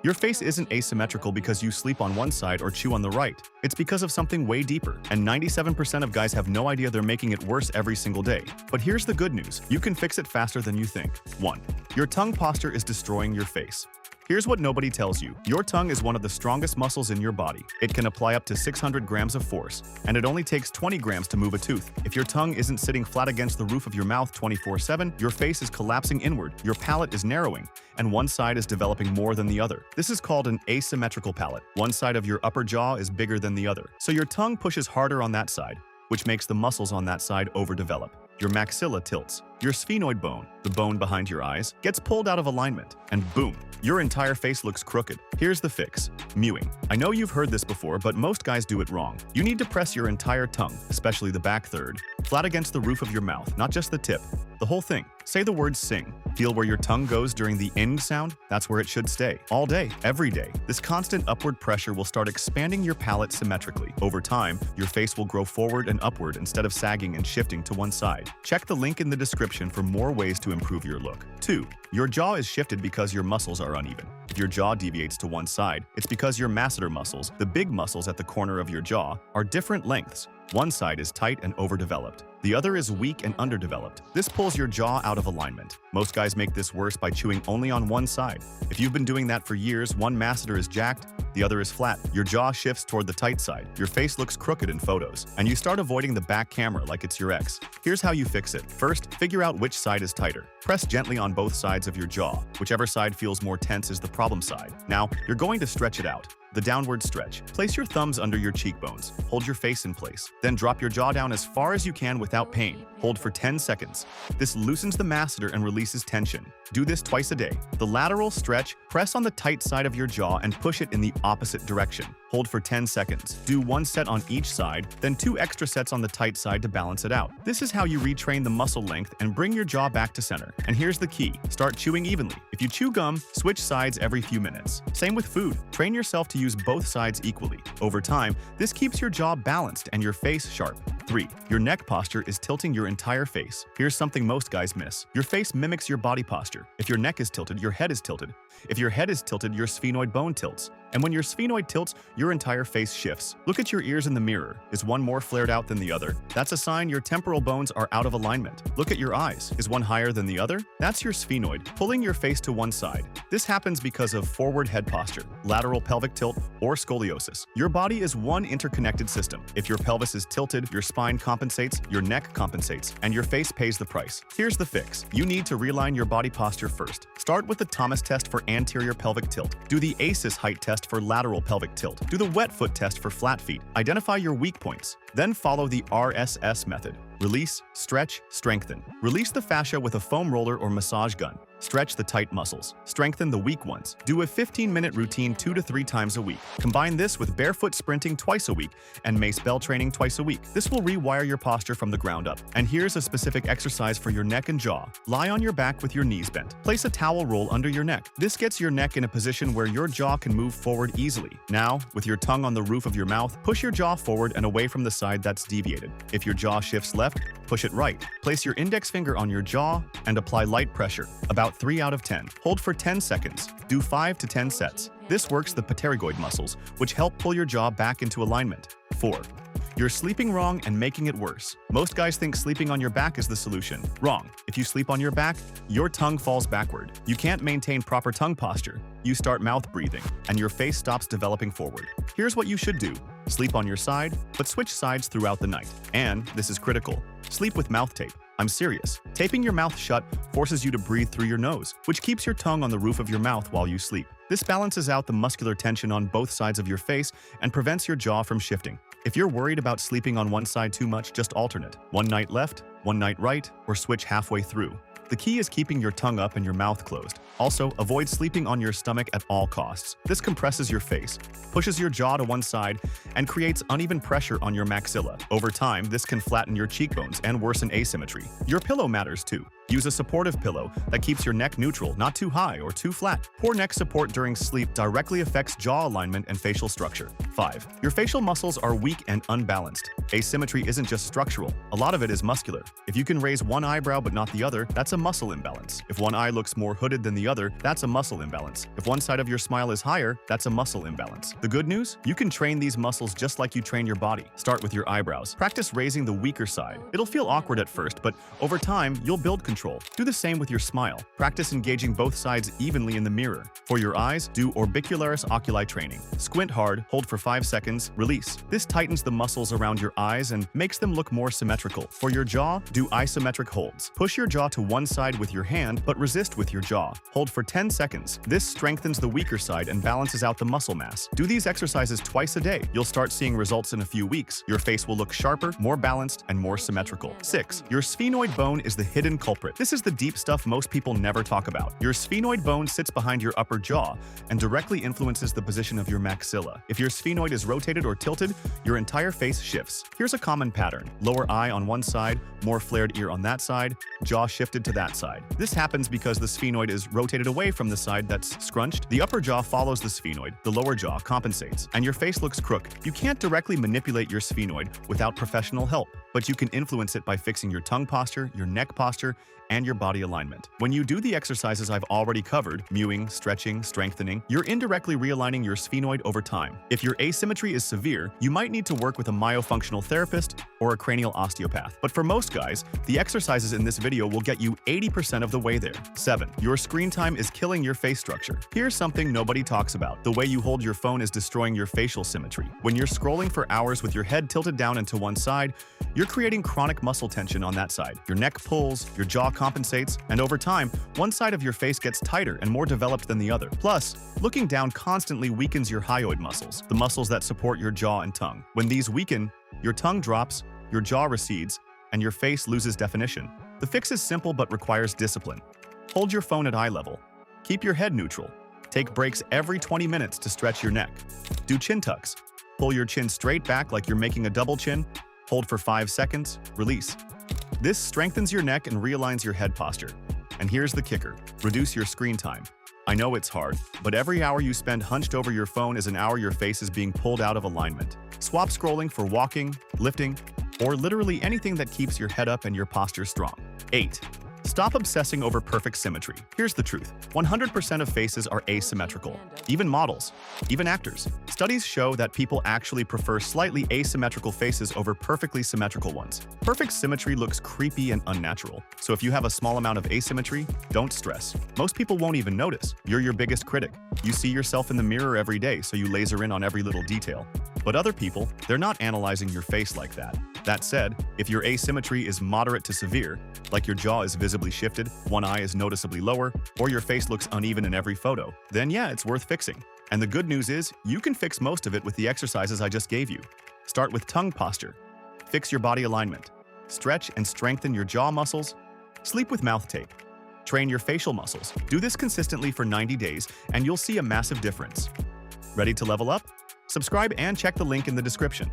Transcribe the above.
Your face isn't asymmetrical because you sleep on one side or chew on the right. It's because of something way deeper, and 97% of guys have no idea they're making it worse every single day. But here's the good news, you can fix it faster than you think. 1. Your tongue posture is destroying your face. Here's what nobody tells you. Your tongue is one of the strongest muscles in your body. It can apply up to 600 grams of force, and it only takes 20 grams to move a tooth. If your tongue isn't sitting flat against the roof of your mouth 24/7, your face is collapsing inward, your palate is narrowing, and one side is developing more than the other. This is called an asymmetrical palate. One side of your upper jaw is bigger than the other. So your tongue pushes harder on that side, which makes the muscles on that side overdevelop. Your maxilla tilts. Your sphenoid bone, the bone behind your eyes, gets pulled out of alignment, and boom, your entire face looks crooked. Here's the fix. Mewing. I know you've heard this before, but most guys do it wrong. You need to press your entire tongue, especially the back third, flat against the roof of your mouth, not just the tip. The whole thing. Say the word sing. Feel where your tongue goes during the ing sound? That's where it should stay. All day, every day. This constant upward pressure will start expanding your palate symmetrically. Over time, your face will grow forward and upward instead of sagging and shifting to one side. Check the link in the description for more ways to improve your look. 2. Your jaw is shifted because your muscles are uneven. If your jaw deviates to one side, it's because your masseter muscles, the big muscles at the corner of your jaw, are different lengths. One side is tight and overdeveloped. The other is weak and underdeveloped. This pulls your jaw out of alignment. Most guys make this worse by chewing only on one side. If you've been doing that for years, one masseter is jacked, the other is flat. Your jaw shifts toward the tight side. Your face looks crooked in photos, and you start avoiding the back camera like it's your ex. Here's how you fix it. First, figure out which side is tighter. Press gently on both sides of your jaw. Whichever side feels more tense is the problem side. Now, you're going to stretch it out. The downward stretch. Place your thumbs under your cheekbones. Hold your face in place. Then drop your jaw down as far as you can without pain. Hold for 10 seconds. This loosens the masseter and releases tension. Do this twice a day. The lateral stretch, press on the tight side of your jaw and push it in the opposite direction. Hold for 10 seconds. Do one set on each side, then 2 extra sets on the tight side to balance it out. This is how you retrain the muscle length and bring your jaw back to center. And here's the key. Start chewing evenly. If you chew gum, switch sides every few minutes. Same with food. Train yourself to use both sides equally. Over time, this keeps your jaw balanced and your face sharp. 3. Your neck posture is tilting your entire face. Here's something most guys miss. Your face mimics your body posture. If your neck is tilted, your head is tilted. If your head is tilted, your sphenoid bone tilts. And when your sphenoid tilts, your entire face shifts. Look at your ears in the mirror. Is one more flared out than the other? That's a sign your temporal bones are out of alignment. Look at your eyes. Is one higher than the other? That's your sphenoid, pulling your face to one side. This happens because of forward head posture, lateral pelvic tilt, or scoliosis. Your body is one interconnected system. If your pelvis is tilted, your spine compensates, your neck compensates, and your face pays the price. Here's the fix. You need to realign your body posture first. Start with the Thomas test for anterior pelvic tilt. Do the ASIS height test for lateral pelvic tilt. Do the wet foot test for flat feet. Identify your weak points. Then follow the RSS method. Release, stretch, strengthen. Release the fascia with a foam roller or massage gun. Stretch the tight muscles. Strengthen the weak ones. Do a 15-minute routine 2 to 3 times a week. Combine this with barefoot sprinting twice a week and mace bell training twice a week. This will rewire your posture from the ground up. And here's a specific exercise for your neck and jaw. Lie on your back with your knees bent. Place a towel roll under your neck. This gets your neck in a position where your jaw can move forward easily. Now, with your tongue on the roof of your mouth, push your jaw forward and away from the side that's deviated. If your jaw shifts left, push it right. Place your index finger on your jaw and apply light pressure, about 3 out of 10. Hold for 10 seconds. Do 5 to 10 sets. This works the pterygoid muscles, which help pull your jaw back into alignment. 4. You're sleeping wrong and making it worse. Most guys think sleeping on your back is the solution. Wrong. If you sleep on your back, your tongue falls backward. You can't maintain proper tongue posture. You start mouth breathing, and your face stops developing forward. Here's what you should do. Sleep on your side, but switch sides throughout the night. And, this is critical, sleep with mouth tape. I'm serious. Taping your mouth shut forces you to breathe through your nose, which keeps your tongue on the roof of your mouth while you sleep. This balances out the muscular tension on both sides of your face and prevents your jaw from shifting. If you're worried about sleeping on one side too much, just alternate. One night left, one night right, or switch halfway through. The key is keeping your tongue up and your mouth closed. Also, avoid sleeping on your stomach at all costs. This compresses your face, pushes your jaw to one side, and creates uneven pressure on your maxilla. Over time, this can flatten your cheekbones and worsen asymmetry. Your pillow matters too. Use a supportive pillow that keeps your neck neutral, not too high or too flat. Poor neck support during sleep directly affects jaw alignment and facial structure. 5. Your facial muscles are weak and unbalanced. Asymmetry isn't just structural. A lot of it is muscular. If you can raise one eyebrow but not the other, that's a muscle imbalance. If one eye looks more hooded than the other, that's a muscle imbalance. If one side of your smile is higher, that's a muscle imbalance. The good news? You can train these muscles just like you train your body. Start with your eyebrows. Practice raising the weaker side. It'll feel awkward at first, but over time, you'll build control. Do the same with your smile. Practice engaging both sides evenly in the mirror. For your eyes, do orbicularis oculi training. Squint hard, hold for 5 seconds, release. This tightens the muscles around your eyes and makes them look more symmetrical. For your jaw, do isometric holds. Push your jaw to one side with your hand, but resist with your jaw. Hold for 10 seconds. This strengthens the weaker side and balances out the muscle mass. Do these exercises twice a day. You'll start seeing results in a few weeks. Your face will look sharper, more balanced, and more symmetrical. 6. Your sphenoid bone is the hidden culprit. This is the deep stuff most people never talk about. Your sphenoid bone sits behind your upper jaw and directly influences the position of your maxilla. If your sphenoid is rotated or tilted, your entire face shifts. Here's a common pattern. Lower eye on one side, more flared ear on that side, jaw shifted to that side. This happens because the sphenoid is rotated away from the side that's scrunched. The upper jaw follows the sphenoid, the lower jaw compensates, and your face looks crooked. You can't directly manipulate your sphenoid without professional help, but you can influence it by fixing your tongue posture, your neck posture, and your body alignment. When you do the exercises I've already covered, mewing, stretching, strengthening, you're indirectly realigning your sphenoid over time. If your asymmetry is severe, you might need to work with a myofunctional therapist or a cranial osteopath. But for most guys, the exercises in this video will get you 80% of the way there. 7. Your screen time is killing your face structure. Here's something nobody talks about. The way you hold your phone is destroying your facial symmetry. When you're scrolling for hours with your head tilted down and to one side, you're creating chronic muscle tension on that side. Your neck pulls, your jaw compensates, and over time, one side of your face gets tighter and more developed than the other. Plus, looking down constantly weakens your hyoid muscles, the muscles that support your jaw and tongue. When these weaken, your tongue drops, your jaw recedes, and your face loses definition. The fix is simple but requires discipline. Hold your phone at eye level. Keep your head neutral. Take breaks every 20 minutes to stretch your neck. Do chin tucks. Pull your chin straight back like you're making a double chin. Hold for 5 seconds, release. This strengthens your neck and realigns your head posture. And here's the kicker: reduce your screen time. I know it's hard, but every hour you spend hunched over your phone is an hour your face is being pulled out of alignment. Swap scrolling for walking, lifting, or literally anything that keeps your head up and your posture strong. 8. Stop obsessing over perfect symmetry. Here's the truth. 100% of faces are asymmetrical. Even models, even actors. Studies show that people actually prefer slightly asymmetrical faces over perfectly symmetrical ones. Perfect symmetry looks creepy and unnatural. So if you have a small amount of asymmetry, don't stress. Most people won't even notice. You're your biggest critic. You see yourself in the mirror every day, so you laser in on every little detail. But other people, they're not analyzing your face like that. That said, if your asymmetry is moderate to severe, like your jaw is visibly shifted, one eye is noticeably lower, or your face looks uneven in every photo, then yeah, it's worth fixing. And the good news is, you can fix most of it with the exercises I just gave you. Start with tongue posture. Fix your body alignment. Stretch and strengthen your jaw muscles. Sleep with mouth tape. Train your facial muscles. Do this consistently for 90 days, and you'll see a massive difference. Ready to level up? Subscribe and check the link in the description.